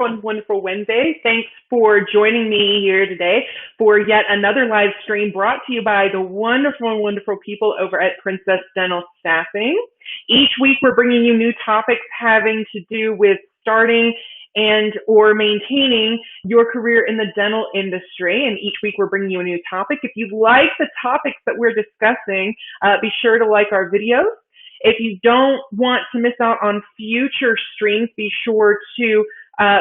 wonderful Wednesday. Thanks for joining me here today for yet another live stream brought to you by the wonderful people over at Princess Dental Staffing. Each week we're bringing you new topics having to do with starting and or maintaining your career in the dental industry. And each week we're bringing you a new topic. If you like the topics that we're discussing, be sure to like our videos. If you don't want to miss out on future streams, be sure to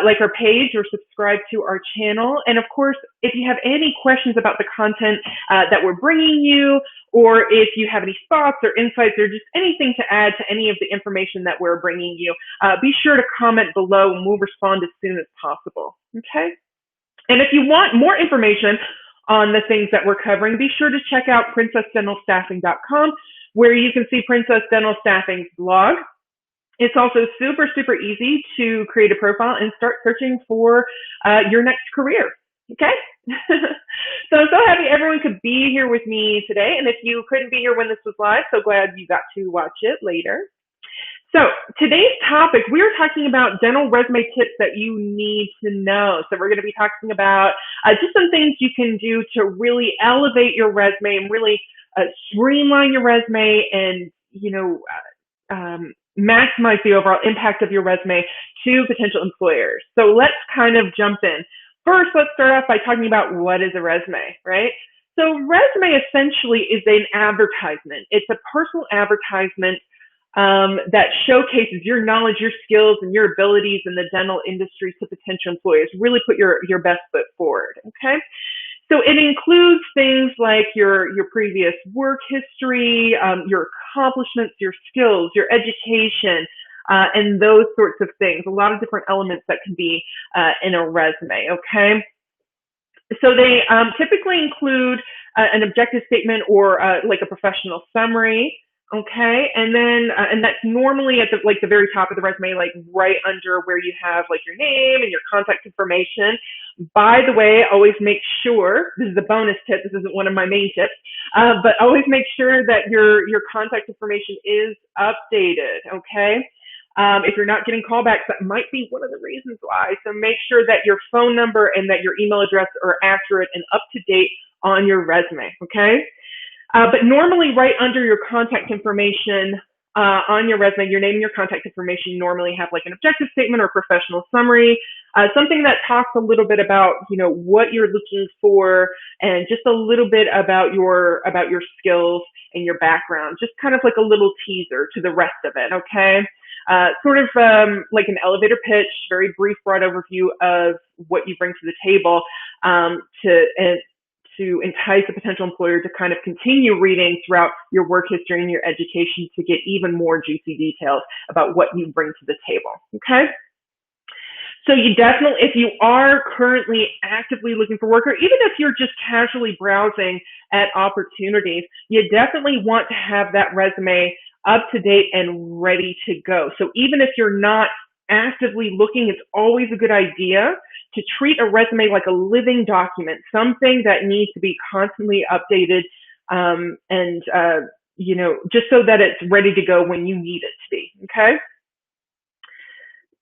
like our page or subscribe to our channel. And of course, if you have any questions about the content that we're bringing you, or if you have any thoughts or insights or just anything to add to any of the information that we're bringing you, be sure to comment below and we'll respond as soon as possible. Okay? And if you want more information on the things that we're covering, be sure to check out princessdentalstaffing.com, where you can see Princess Dental Staffing's blog. It's also super easy to create a profile and start searching for your next career. Okay? So I'm so happy everyone could be here with me today. And if you couldn't be here when this was live, so glad you got to watch it later. So today's topic, we're talking about dental resume tips that you need to know. So we're going to be talking about just some things you can do to really elevate your resume and really streamline your resume and, maximize the overall impact of your resume to potential employers. So let's kind of jump in. First, let's start off by talking about what is a resume, right? So resume essentially is an advertisement. It's a personal advertisement that showcases your knowledge, your skills, and your abilities in the dental industry to potential employers. Really put your best foot forward, okay? So it includes things like your previous work history, your accomplishments, your skills, your education, and those sorts of things. A lot of different elements that can be in a resume, okay? So they typically include an objective statement or like a professional summary, okay? And then, and that's normally at the very top of the resume, like right under where you have like your name and your contact information. By the way, always make sure, this is a bonus tip, this isn't one of my main tips, but always make sure that your contact information is updated, okay? If you're not getting callbacks, that might be one of the reasons why. So make sure that your phone number and that your email address are accurate and up to date on your resume, okay? But normally right under your contact information on your resume, your name and your contact information, you normally have like an objective statement or professional summary, something that talks a little bit about, what you're looking for and just a little bit about your skills and your background, just kind of like a little teaser to the rest of it, okay? Sort of like an elevator pitch, very brief, broad overview of what you bring to the table to entice a potential employer to kind of continue reading throughout your work history and your education to get even more juicy details about what you bring to the table, okay? So you definitely, if you are currently actively looking for work, or even if you're just casually browsing at opportunities, you definitely want to have that resume up to date and ready to go. So even if you're not actively looking, it's always a good idea to treat a resume like a living document, something that needs to be constantly updated, just so that it's ready to go when you need it to be, okay?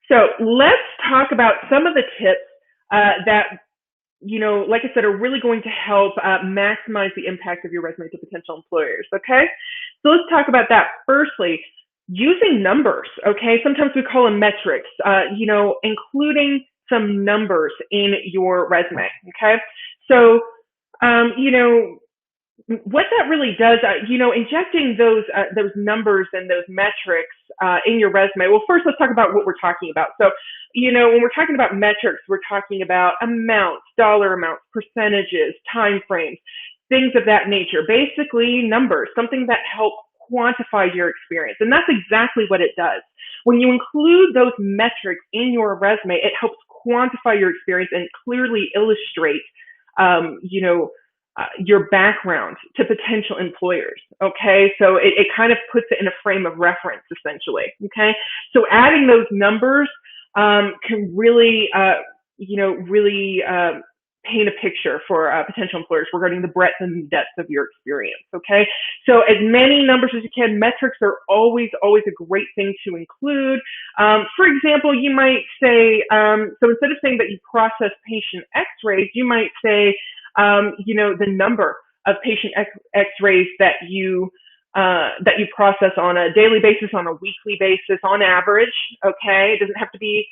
So let's talk about some of the tips that, like I said, are really going to help maximize the impact of your resume to potential employers, okay? So let's talk about that. Firstly, using numbers, okay? Sometimes we call them metrics, including some numbers in your resume, okay? So, what that really does, injecting those numbers and those metrics in your resume. Well, first, let's talk about what we're talking about. So, when we're talking about metrics, we're talking about amounts, dollar amounts, percentages, time frames, things of that nature. Basically, numbers, something that helps quantify your experience. And that's exactly what it does. When you include those metrics in your resume, it helps quantify your experience and clearly illustrate, your background to potential employers. Okay. So it kind of puts it in a frame of reference, essentially. Okay. So adding those numbers, can really, paint a picture for potential employers regarding the breadth and depth of your experience. Okay, so as many numbers as you can. Metrics are always a great thing to include. For example, you might say, so instead of saying that you process patient X-rays, you might say, the number of patient X-rays that you process on a daily basis, on a weekly basis, on average. Okay, it doesn't have to be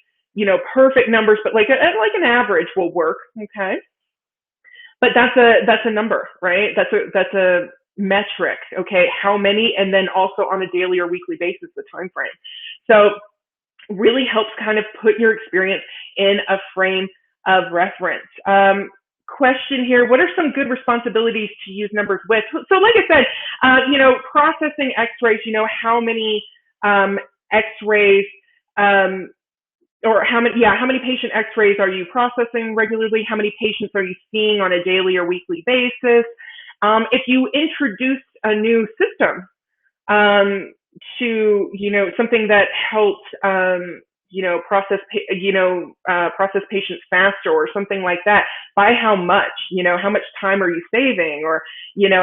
perfect numbers, but like an average will work. Okay, but that's a number, right? That's a metric. Okay, how many, and then also on a daily or weekly basis, the time frame. So really helps kind of put your experience in a frame of reference. Question here, what are some good responsibilities to use numbers with? So like I said, processing X-rays, how many X-rays, or how many patient X-rays are you processing regularly? How many patients are you seeing on a daily or weekly basis? If you introduce a new system to something that helps process patients faster or something like that, by how much? How much time are you saving, or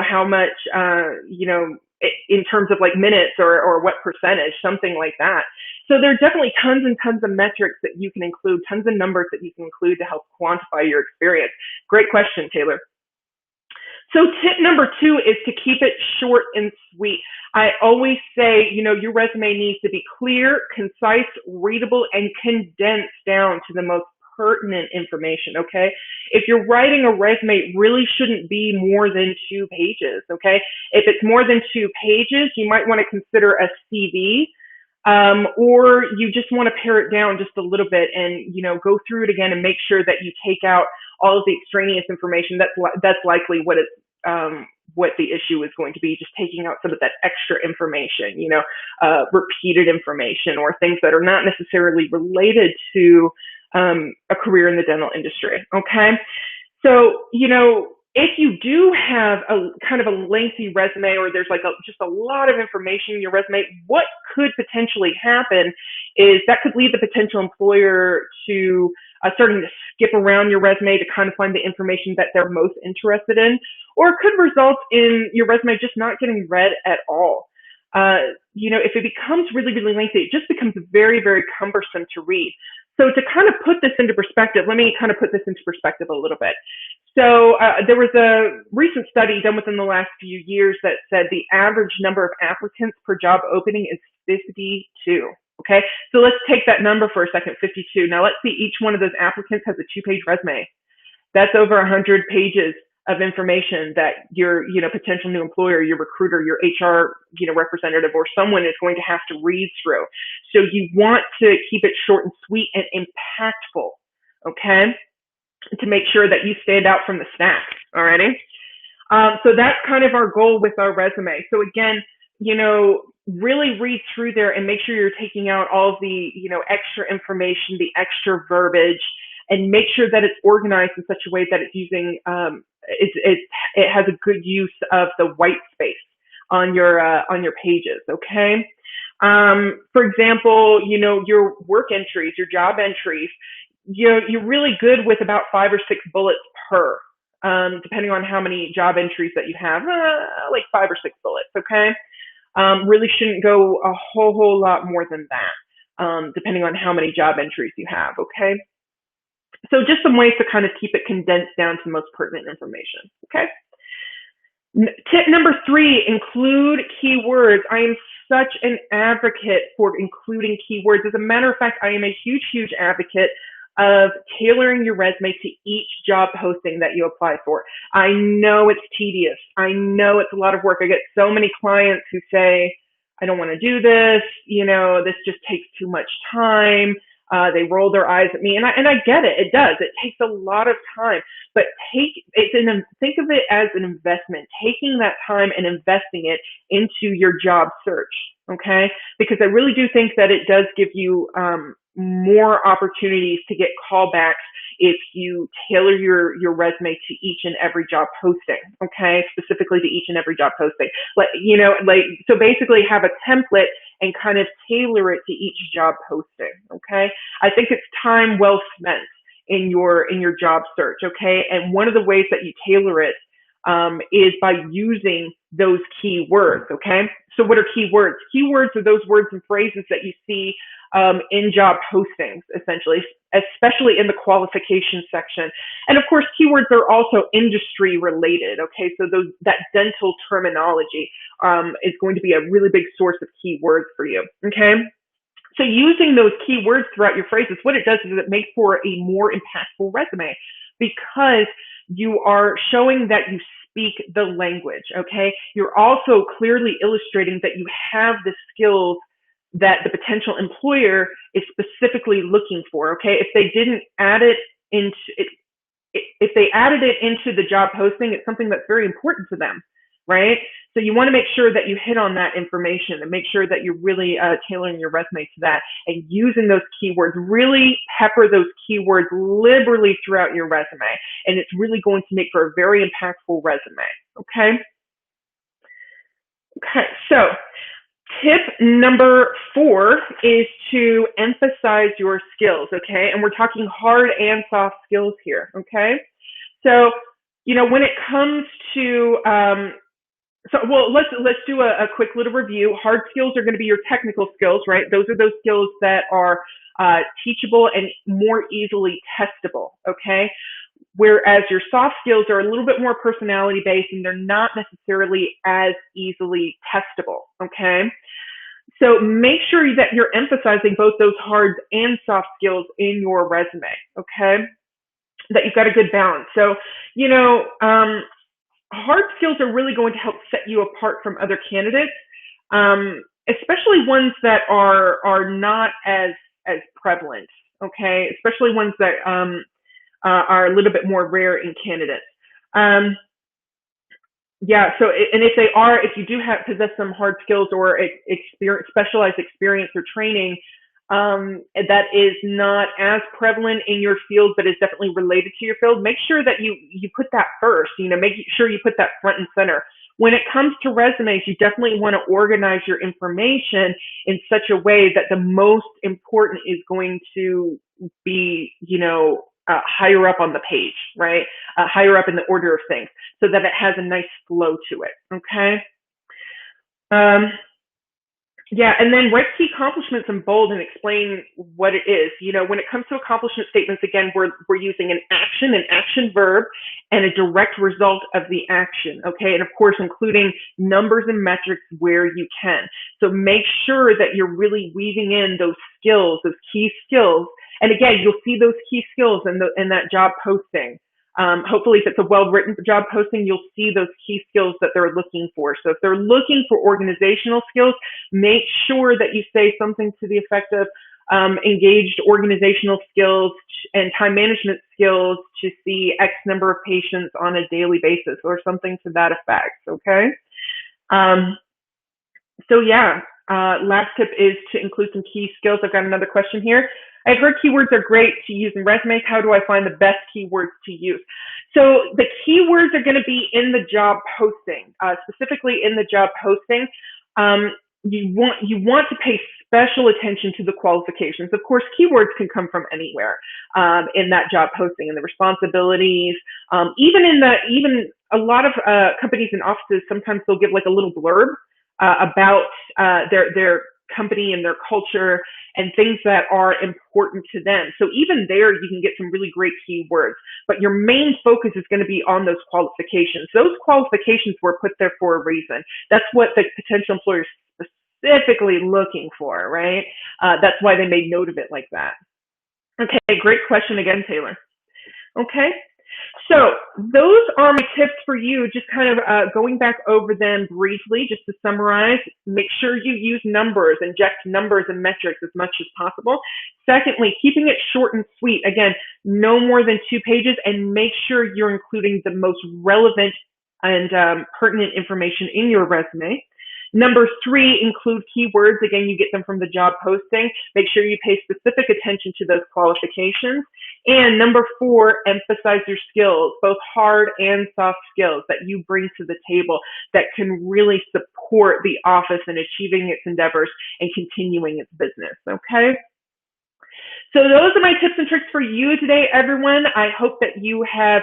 how much in terms of like minutes or what percentage, something like that. So there are definitely tons and tons of metrics that you can include, tons of numbers that you can include to help quantify your experience. Great question, Taylor. So tip number 2 is to keep it short and sweet. I always say, your resume needs to be clear, concise, readable, and condensed down to the most pertinent information, okay? If you're writing a resume, it really shouldn't be more than 2 pages, okay? If it's more than 2 pages, you might want to consider a CV, or you just want to pare it down just a little bit and, go through it again and make sure that you take out all of the extraneous information. That's likely what the issue is going to be, just taking out some of that extra information, repeated information or things that are not necessarily related to a career in the dental industry. Okay. So, if you do have a kind of a lengthy resume, or there's like just a lot of information in your resume, what could potentially happen is that could lead the potential employer to starting to skip around your resume to kind of find the information that they're most interested in, or it could result in your resume just not getting read at all. If it becomes really, really lengthy, it just becomes very, very cumbersome to read. So to kind of put this into perspective, let me kind of put this into perspective a little bit. So there was a recent study done within the last few years that said the average number of applicants per job opening is 52. Okay, so let's take that number for a second, 52. Now let's see, each one of those applicants has a 2-page resume. That's over 100 pages of information that your potential new employer, your recruiter, your HR representative, or someone is going to have to read through. So you want to keep it short and sweet and impactful, okay, to make sure that you stand out from the stack. Alrighty. So that's kind of our goal with our resume. So again, really read through there and make sure you're taking out all of the extra information, the extra verbiage, and make sure that it's organized in such a way that it's using it has a good use of the white space on your pages. Okay. For example, your work entries, your job entries, you're really good with about 5 or 6 bullets per, depending on how many job entries that you have, like 5 or 6 bullets. Okay. Really shouldn't go a whole lot more than that, depending on how many job entries you have. Okay. So just some ways to kind of keep it condensed down to the most pertinent information. Okay. Tip number 3, include keywords. I am such an advocate for including keywords. As a matter of fact, I am a huge advocate of tailoring your resume to each job posting that you apply for. I know it's tedious. I know it's a lot of work. I get so many clients who say, I don't want to do this. This just takes too much time. They roll their eyes at me, and I get it. It does. It takes a lot of time, but think of it as an investment. Taking that time and investing it into your job search, okay? Because I really do think that it does give you more opportunities to get callbacks if you tailor your resume to each and every job posting, okay? Specifically to each and every job posting. So basically have a template and kind of tailor it to each job posting, okay? I think it's time well spent in your job search. Okay. And one of the ways that you tailor it is by using those keywords. Okay. So what are keywords? Keywords are those words and phrases that you see in job postings, essentially, especially in the qualification section. And of course, keywords are also industry related. Okay. So that dental terminology is going to be a really big source of keywords for you. Okay. So using those keywords throughout your phrases, what it does is it makes for a more impactful resume because you are showing that you speak the language, okay? You're also clearly illustrating that you have the skills that the potential employer is specifically looking for, okay? If they didn't add it into it, if they added it into the job posting, it's something that's very important to them, right? So you want to make sure that you hit on that information and make sure that you're really tailoring your resume to that and using those keywords. Really pepper those keywords liberally throughout your resume, and it's really going to make for a very impactful resume. Okay. Okay. So tip number 4 is to emphasize your skills. Okay, and we're talking hard and soft skills here. Okay. So when it comes to let's do a quick little review. Hard skills are going to be your technical skills, right? Those are those skills that are teachable and more easily testable, okay? Whereas your soft skills are a little bit more personality based and they're not necessarily as easily testable, okay? So make sure that you're emphasizing both those hard and soft skills in your resume, okay? That you've got a good balance. So, hard skills are really going to help set you apart from other candidates, especially ones that are not as prevalent. Okay, especially ones that are a little bit more rare in candidates. So if you do possess some hard skills or specialized experience or training that is not as prevalent in your field, but is definitely related to your field, make sure that you put that first, make sure you put that front and center. When it comes to resumes, you definitely want to organize your information in such a way that the most important is going to be, higher up on the page, right? Higher up in the order of things so that it has a nice flow to it. Okay. And then write key accomplishments in bold and explain what it is. When it comes to accomplishment statements, again, we're using an action verb, and a direct result of the action, okay? And of course, including numbers and metrics where you can. So make sure that you're really weaving in those skills, those key skills. And again, you'll see those key skills in that job posting. Hopefully, if it's a well-written job posting, you'll see those key skills that they're looking for. So if they're looking for organizational skills, make sure that you say something to the effect of engaged organizational skills and time management skills to see X number of patients on a daily basis or something to that effect, okay? Last tip is to include some key skills. I've got another question here. I've heard keywords are great to use in resumes. How do I find the best keywords to use? So the keywords are going to be in the job posting, specifically in the job posting. You want to pay special attention to the qualifications. Of course, keywords can come from anywhere in that job posting, and the responsibilities. Even a lot of companies and offices, sometimes they'll give like a little blurb about their company and their culture and things that are important to them. So even there, you can get some really great keywords, but your main focus is going to be on those qualifications. Those qualifications were put there for a reason. That's what the potential employer is specifically looking for, right? That's why they made note of it like that. Okay, great question again, Taylor. Okay. So those are my tips for you, just kind of going back over them briefly, just to summarize. Make sure you use numbers, inject numbers and metrics as much as possible. Secondly, keeping it short and sweet. Again, no more than 2 pages, and make sure you're including the most relevant and pertinent information in your resume. Number 3, include keywords. Again, you get them from the job posting. Make sure you pay specific attention to those qualifications. And number 4, emphasize your skills, both hard and soft skills that you bring to the table that can really support the office in achieving its endeavors and continuing its business, okay? So those are my tips and tricks for you today, everyone. I hope that you have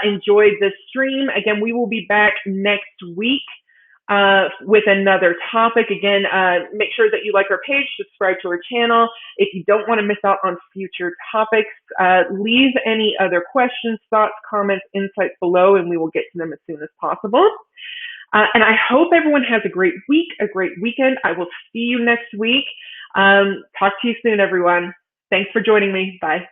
enjoyed this stream. Again, we will be back next week with another topic. Again, make sure that you like our page, subscribe to our channel. If you don't want to miss out on future topics, leave any other questions, thoughts, comments, insights below, and we will get to them as soon as possible. And I hope everyone has a great week, a great weekend. I will see you next week. Talk to you soon, everyone. Thanks for joining me. Bye.